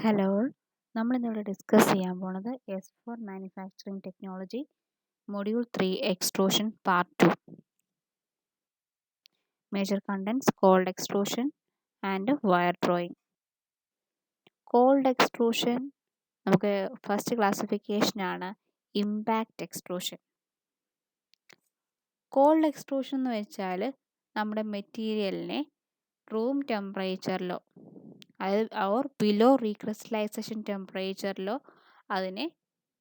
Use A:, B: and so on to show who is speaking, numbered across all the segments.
A: Hello, നമ്മളിന്നിവിടെ discuss ചെയ്യാൻ പോണത് S four manufacturing technology module 3 extrusion part 2 major contents cold extrusion and wire drawing. Cold extrusion നമുക്ക് first ക്ലാസിഫിക്കേഷനാണ് impact extrusion. Cold extrusion എന്ന് വെച്ചാൽ നമ്മുടെ മെറ്റീരിയലിനെ റൂം ടെമ്പറേച്ചറിലോ ഓർ ബിലോ റീക്രിസ്റ്റലൈസേഷൻ ടെമ്പറേച്ചറിലോ അതിനെ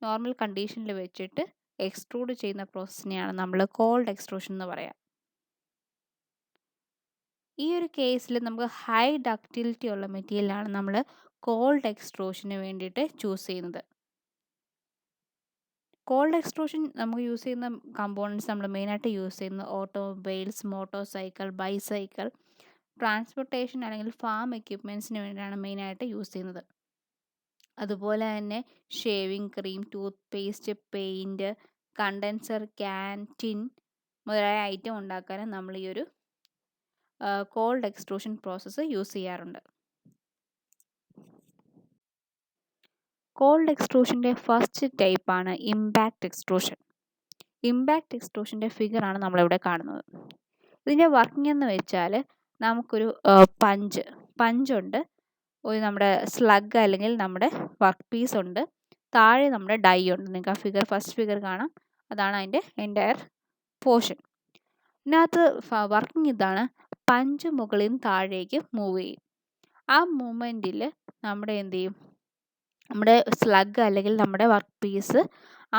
A: നോർമൽ കണ്ടീഷനിൽ വെച്ചിട്ട് എക്സ്ട്രൂഡ് ചെയ്യുന്ന പ്രോസസ്സിനെയാണ് നമ്മൾ കോൾഡ് എക്സ്ട്രൂഷൻ എന്ന് പറയാം. ഈ ഒരു കേസിൽ നമുക്ക് ഹൈ ഡക്റ്റിലിറ്റി ഉള്ള മെറ്റീരിയലാണ് നമ്മൾ കോൾഡ് എക്സ്ട്രൂഷന് വേണ്ടിയിട്ട് ചൂസ് ചെയ്യുന്നത്. കോൾഡ് എക്സ്ട്രൂഷൻ നമുക്ക് യൂസ് ചെയ്യുന്ന കമ്പോണൻസ് നമ്മൾ മെയിനായിട്ട് യൂസ് ചെയ്യുന്നത് automobiles, motor cycle, bicycle, transportation അല്ലെങ്കിൽ ഫാം എക്യുപ്മെൻറ്റ്സിന് വേണ്ടിയാണ് മെയിനായിട്ട് യൂസ് ചെയ്യുന്നത്. അതുപോലെ തന്നെ shaving cream, tooth paste, paint, condenser, can, tin മുതലായ ഐറ്റം ഉണ്ടാക്കാനും നമ്മൾ ഈ ഒരു കോൾഡ് എക്സ്ട്രൂഷൻ പ്രോസസ്സ് യൂസ് ചെയ്യാറുണ്ട്. കോൾഡ് എക്സ്ട്രൂഷൻ്റെ ഫസ്റ്റ് ടൈപ്പാണ് ഇമ്പാക്റ്റ് എക്സ്ട്രൂഷൻ. ഇമ്പാക്റ്റ് എക്സ്ട്രൂഷൻ്റെ ഫിഗറാണ് നമ്മളിവിടെ കാണുന്നത്. ഇതിൻ്റെ വർക്കിംഗ് എന്ന് വെച്ചാൽ നമുക്കൊരു പഞ്ചുണ്ട്, ഒരു നമ്മുടെ സ്ലഗ് അല്ലെങ്കിൽ നമ്മുടെ വർക്ക് പീസ് ഉണ്ട്, താഴെ നമ്മുടെ ഡൈ ഉണ്ട്. നിങ്ങൾക്ക് ആ ഫസ്റ്റ് ഫിഗർ കാണാം, അതാണ് അതിൻ്റെ എൻ്റയർ പോർഷൻ. ഇതിനകത്ത് വർക്കിംഗ് ഇതാണ്, പഞ്ച് മുകളിൽ നിന്ന് താഴേക്ക് മൂവ് ചെയ്യും. ആ മൂവ്മെൻറ്റിൽ നമ്മുടെ എന്ത് ചെയ്യും, നമ്മുടെ സ്ലഗ് അല്ലെങ്കിൽ നമ്മുടെ വർക്ക് പീസ്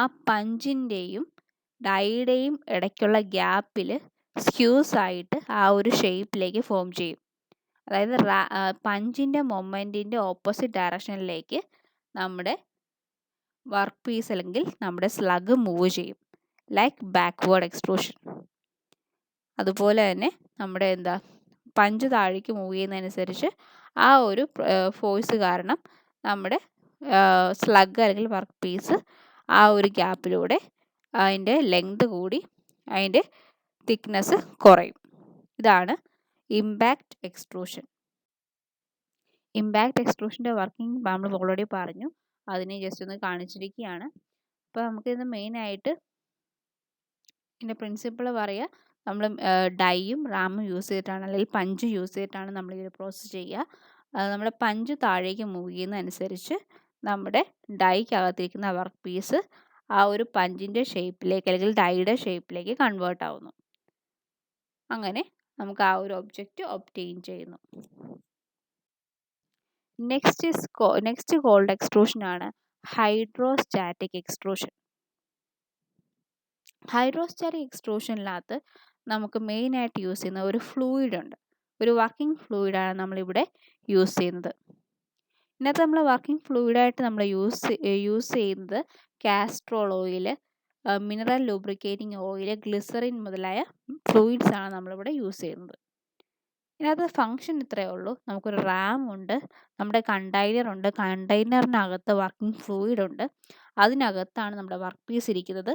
A: ആ പഞ്ചിൻ്റെയും ഡൈയുടെയും ഇടയ്ക്കുള്ള ഗ്യാപ്പിൽ സ്ക്യൂസ് ആയിട്ട് ആ ഒരു ഷേപ്പിലേക്ക് ഫോം ചെയ്യും. അതായത് പഞ്ചിൻ്റെ മൊമെൻറ്റിൻ്റെ ഓപ്പോസിറ്റ് ഡയറക്ഷനിലേക്ക് നമ്മുടെ വർക്ക് പീസ് അല്ലെങ്കിൽ നമ്മുടെ സ്ലഗ് മൂവ് ചെയ്യും, ലൈക്ക് ബാക്ക്വേർഡ് എക്സ്ട്രൂഷൻ. അതുപോലെ തന്നെ നമ്മുടെ പഞ്ച് താഴേക്ക് മൂവ് ചെയ്യുന്നതനുസരിച്ച് ആ ഒരു ഫോഴ്സ് കാരണം നമ്മുടെ സ്ലഗ് അല്ലെങ്കിൽ വർക്ക് പീസ് ആ ഒരു ഗ്യാപ്പിലൂടെ അതിൻ്റെ ലെങ്ത് കൂടി അതിൻ്റെ തിക്നെസ് കുറയും. ഇതാണ് ഇമ്പാക്റ്റ് എക്സ്ട്രൂഷൻ. ഇമ്പാക്റ്റ് എക്സ്ട്രൂഷൻ്റെ വർക്കിംഗ് നമ്മൾ ഓൾറെഡി പറഞ്ഞു, അതിനെ ജസ്റ്റ് ഒന്ന് കാണിച്ചിരിക്കുകയാണ്. അപ്പോൾ നമുക്കിത് മെയിനായിട്ട് ഇതിൻ്റെ പ്രിൻസിപ്പിൾ പറയുക, നമ്മൾ ഡൈയും റാമും യൂസ് ചെയ്തിട്ടാണ് അല്ലെങ്കിൽ പഞ്ച് യൂസ് ചെയ്തിട്ടാണ് നമ്മൾ ഈ ഒരു പ്രോസസ്സ് ചെയ്യുക. നമ്മുടെ പഞ്ച് താഴേക്ക് മൂവ് ചെയ്യുന്നതനുസരിച്ച് നമ്മുടെ ഡൈക്കകത്തിരിക്കുന്ന വർക്ക് പീസ് ആ ഒരു പഞ്ചിൻ്റെ ഷേപ്പിലേക്ക് അല്ലെങ്കിൽ ഡൈയുടെ ഷേപ്പിലേക്ക് കൺവേർട്ട് ആവുന്നു. അങ്ങനെ നമുക്ക് ആ ഒരു ഒബ്ജക്റ്റ് ഒബ്റ്റെയിൻ ചെയ്യുന്നു. നെക്സ്റ്റ് കോൾഡ് എക്സ്ട്രൂഷൻ ആണ് ഹൈഡ്രോസ്റ്റാറ്റിക് എക്സ്ട്രൂഷൻ. ഹൈഡ്രോസ്റ്റാറ്റിക് എക്സ്ട്രൂഷനിനകത്ത് നമുക്ക് മെയിനായിട്ട് യൂസ് ചെയ്യുന്ന ഒരു ഫ്ലൂയിഡ് ഉണ്ട്, ഒരു വർക്കിംഗ് ഫ്ലൂയിഡാണ് നമ്മളിവിടെ യൂസ് ചെയ്യുന്നത്. ഇതിനകത്ത് നമ്മൾ വർക്കിംഗ് ഫ്ലൂയിഡായിട്ട് നമ്മൾ യൂസ് ചെയ്യുന്നത് castor oil, mineral lubricating oil, glycerin മുതലായ ഫ്ലൂയിഡ്സ് ആണ് നമ്മളിവിടെ യൂസ് ചെയ്യുന്നത്. ഇതിനകത്ത് ഫങ്ഷൻ ഇത്രയേ ഉള്ളൂ, നമുക്കൊരു റാം ഉണ്ട്, നമ്മുടെ കണ്ടെയ്നർ ഉണ്ട്, കണ്ടെയ്നറിനകത്ത് വർക്കിംഗ് ഫ്ലൂയിഡ് ഉണ്ട്, അതിനകത്താണ് നമ്മുടെ വർക്ക് പീസ് ഇരിക്കുന്നത്.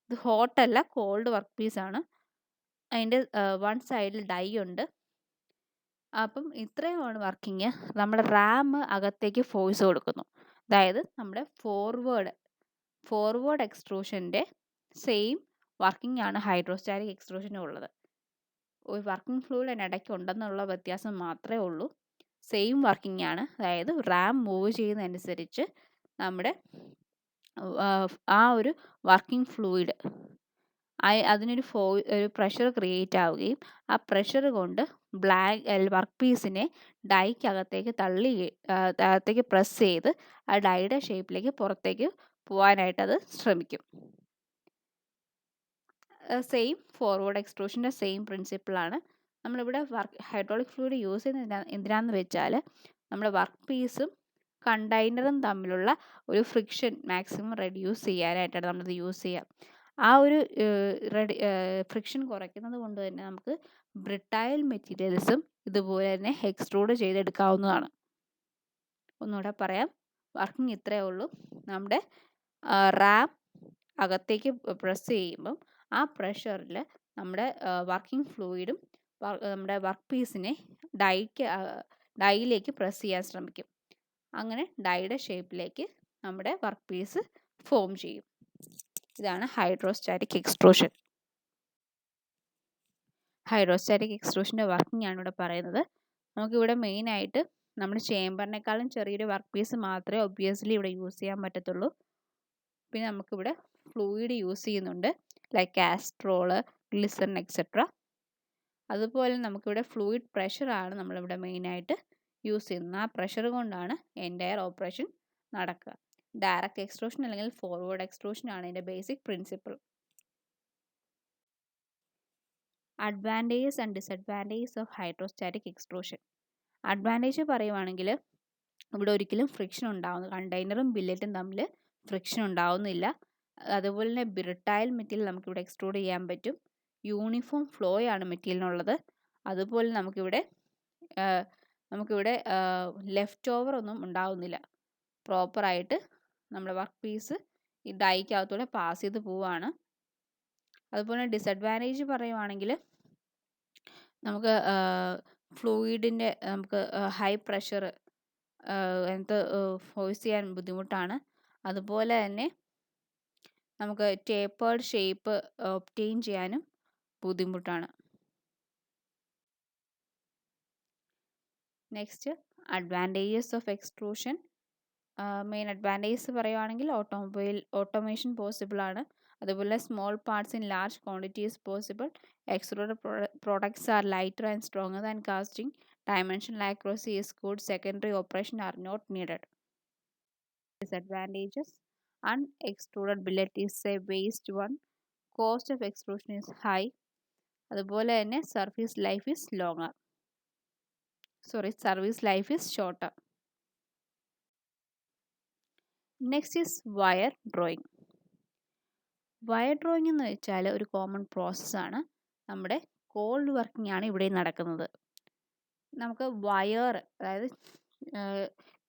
A: ഇത് ഹോട്ടല്ല, കോൾഡ് വർക്ക് പീസാണ്. അതിൻ്റെ വൺ സൈഡിൽ ഡൈ ഉണ്ട്. അപ്പം ഇത്രയുമാണ് വർക്കിംഗ്. നമ്മുടെ റാം അകത്തേക്ക് ഫോഴ്സ് കൊടുക്കുന്നു. അതായത് നമ്മുടെ ഫോർവേഡ് എക്സ്ട്രൂഷൻ്റെ സെയിം വർക്കിംഗ് ആണ് ഹൈഡ്രോസ്റ്റാറ്റിക് എക്സ്ട്രൂഷനും ഉള്ളത്. ഒരു വർക്കിംഗ് ഫ്ലൂയിഡ് അതിനിടയ്ക്ക് ഉണ്ടെന്നുള്ള വ്യത്യാസം മാത്രമേ ഉള്ളൂ. സെയിം വർക്കിംഗ് ആണ്. അതായത് റാം മൂവ് ചെയ്യുന്നതനുസരിച്ച് നമ്മുടെ ആ ഒരു വർക്കിംഗ് ഫ്ലൂയിഡ് അതിനൊരു ഒരു പ്രഷർ ക്രിയേറ്റ് ആവുകയും ആ പ്രഷർ കൊണ്ട് വർക്ക് പീസിനെ ഡൈക്കകത്തേക്ക് അകത്തേക്ക് പ്രസ് ചെയ്ത് ആ ഡൈയുടെ ഷേപ്പിലേക്ക് പുറത്തേക്ക് പോകാനായിട്ട് അത് ശ്രമിക്കും. സെയിം ഫോർവേഡ് എക്സ്ട്രൂഷൻ്റെ സെയിം പ്രിൻസിപ്പിളാണ്. നമ്മളിവിടെ ഹൈഡ്രോളിക് ഫ്ലൂയിഡ് യൂസ് ചെയ്യുന്നത് എന്തിനാന്ന് വെച്ചാൽ നമ്മുടെ വർക്ക് പീസും കണ്ടെയ്നറും തമ്മിലുള്ള ഒരു ഫ്രിക്ഷൻ മാക്സിമം റെഡ്യൂസ് ചെയ്യാനായിട്ടാണ് നമ്മളിത് യൂസ് ചെയ്യുക. ആ ഒരു ഫ്രിക്ഷൻ കുറയ്ക്കുന്നത് കൊണ്ട് തന്നെ നമുക്ക് ബ്രിട്ടൈൽ മെറ്റീരിയൽസും ഇതുപോലെ തന്നെ എക്സ്ട്രൂഡ് ചെയ്തെടുക്കാവുന്നതാണ്. ഒന്നുകൂടെ പറയാം, വർക്കിംഗ് ഇത്രയേ ഉള്ളൂ. നമ്മുടെ റാം അകത്തേക്ക് പ്രസ് ചെയ്യുമ്പം ആ പ്രഷറിൽ നമ്മുടെ വർക്കിംഗ് ഫ്ലൂയിഡും നമ്മുടെ വർക്ക് പീസിനെ ഡൈയിലേക്ക് പ്രസ് ചെയ്യാൻ ശ്രമിക്കും. അങ്ങനെ ഡൈയുടെ ഷേപ്പിലേക്ക് നമ്മുടെ വർക്ക് പീസ് ഫോം ചെയ്യും. ഇതാണ് ഹൈഡ്രോസ്റ്റാറ്റിക് എക്സ്ട്രൂഷൻ. ഹൈഡ്രോസ്റ്റാറ്റിക് എക്സ്ട്രൂഷൻ്റെ വർക്കിംഗ് ആണ് ഇവിടെ പറയുന്നത്. നമുക്കിവിടെ മെയിനായിട്ട് നമ്മുടെ ചേമ്പറിനേക്കാളും ചെറിയൊരു വർക്ക് പീസ് മാത്രമേ ഒബ്വിയസ്ലി ഇവിടെ യൂസ് ചെയ്യാൻ പറ്റത്തുള്ളൂ. പിന്നെ നമുക്കിവിടെ ഫ്ലൂയിഡ് യൂസ് ചെയ്യുന്നുണ്ട്, ലൈക്ക് കാസ്ട്രോള്, ഗ്ലിസറിൻ എക്സെട്ര. അതുപോലെ നമുക്കിവിടെ ഫ്ലൂയിഡ് പ്രഷറാണ് നമ്മളിവിടെ മെയിനായിട്ട് യൂസ് ചെയ്യുന്നത്. ആ പ്രഷർ കൊണ്ടാണ് എൻറ്റയർ ഓപ്പറേഷൻ നടക്കുക. ഡയറക്റ്റ് എക്സ്ട്രൂഷൻ അല്ലെങ്കിൽ ഫോർവേഡ് എക്സ്ട്രൂഷൻ ആണ് ഇതിൻ്റെ basic principle. Advantages and disadvantages of hydrostatic extrusion. Advantage പറയുവാണെങ്കിൽ ഇവിടെ ഒരിക്കലും ഫ്രിക്ഷൻ ഉണ്ടാവുന്നു, കണ്ടെയ്നറും ബില്ലറ്റും തമ്മിൽ ഫ്രിക്ഷൻ ഉണ്ടാവുന്നില്ല. അതുപോലെ തന്നെ ബ്രിട്ടൈൽ മെറ്റീരിയൽ നമുക്കിവിടെ എക്സ്ട്രൂഡ് ചെയ്യാൻ പറ്റും. യൂണിഫോം ഫ്ലോ ആണ് മെറ്റീരിയലിനുള്ളത്. അതുപോലെ നമുക്കിവിടെ ലെഫ്റ്റ് ഓവർ ഒന്നും ഉണ്ടാവുന്നില്ല. പ്രോപ്പറായിട്ട് നമ്മുടെ വർക്ക് പീസ് ഈ ഡൈക്കകത്തൂടെ പാസ് ചെയ്ത് പോവുകയാണ്. അതുപോലെ ഡിസഡ്വാൻറ്റേജ് പറയുവാണെങ്കിൽ നമുക്ക് ഫ്ലൂയിഡിൻ്റെ നമുക്ക് ഹൈ പ്രഷർ ഫോഴ്സ് ചെയ്യാൻ ബുദ്ധിമുട്ടാണ്. അതുപോലെ തന്നെ നമുക്ക് ടേപ്പേർഡ് ഷേപ്പ് ഒബ്റ്റെയിൻ ചെയ്യാനും ബുദ്ധിമുട്ടാണ്. Next, advantages of extrusion. Main advantages പറയുവാണെങ്കിൽ ഓട്ടോമേഷൻ പോസിബിൾ ആണ്. അതുപോലെ small parts in large quantities possible. Extruded products R lighter and stronger than casting. Dimensional accuracy is good. Secondary operation are not needed. Disadvantages: unextruded billet is a waste one. Cost of extrusion is high. അതുപോലെ തന്നെ service life is shorter. Next is wire drawing. Wire drawing എന്ന് വെച്ചാൽ ഒരു common പ്രോസസ്സാണ്. നമ്മുടെ cold working ആണ് ഇവിടെ നടക്കുന്നത്. നമുക്ക് വയർ, അതായത്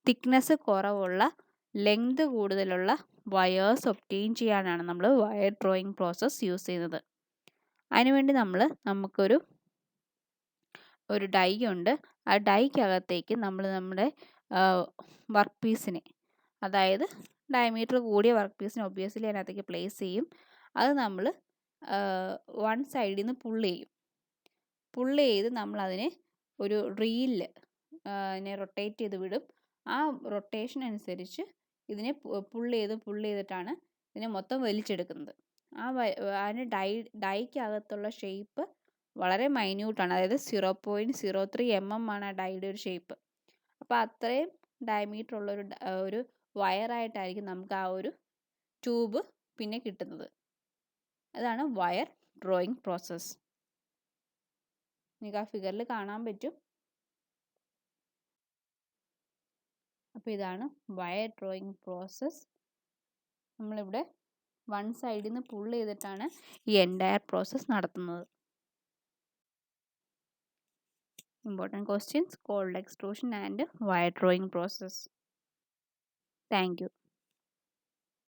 A: തിക്നെസ് കുറവുള്ള, ലെങ്ത് കൂടുതലുള്ള വയേഴ്സ് ഒബ്റ്റെയിൻ ചെയ്യാനാണ് നമ്മൾ വയർ ഡ്രോയിങ് പ്രോസസ്സ് യൂസ് ചെയ്യുന്നത്. അതിനുവേണ്ടി നമുക്കൊരു ഡൈ ഉണ്ട്. ആ ഡൈക്കകത്തേക്ക് നമ്മൾ നമ്മുടെ വർക്ക് പീസിനെ, അതായത് ഡയമീറ്റർ കൂടിയ വർക്ക് പീസിനെ ഒബ്വിയസ്ലി അതിനകത്തേക്ക് പ്ലേസ് ചെയ്യും. അത് നമ്മൾ വൺ സൈഡിൽ നിന്ന് പുള്ള് ചെയ്ത് നമ്മളതിനെ ഒരു റീലിൽ അതിനെ റൊട്ടേറ്റ് ചെയ്ത് വിടും. ആ റൊട്ടേഷൻ അനുസരിച്ച് ഇതിനെ പുള്ള് ചെയ്തിട്ടാണ് ഇതിനെ മൊത്തം വലിച്ചെടുക്കുന്നത്. അതിന് ഡൈക്കകത്തുള്ള ഷേപ്പ് വളരെ മൈന്യൂട്ടാണ്, അതായത് 0.03 mm ആണ് ആ ഡൈയുടെ ഒരു ഷേപ്പ്. അപ്പോൾ അത്രയും ഡയമീറ്റർ ഉള്ള ഒരു വയറായിട്ടായിരിക്കും നമുക്ക് ആ ഒരു ട്യൂബ് പിന്നെ കിട്ടുന്നത്. അതാണ് വയർ ഡ്രോയിങ് പ്രോസസ്സ്. നിങ്ങൾക്ക് ആ ഫിഗറിൽ കാണാൻ പറ്റും. അപ്പോൾ ഇതാണ് വയർ ഡ്രോയിങ് പ്രോസസ്സ്. നമ്മളിവിടെ വൺ സൈഡിൽ നിന്ന് പുള്ള് ചെയ്തിട്ടാണ് ഈ എൻറ്റയർ പ്രോസസ്സ് നടത്തുന്നത്. Important questions: cold extrusion and wire drawing process. Thank U.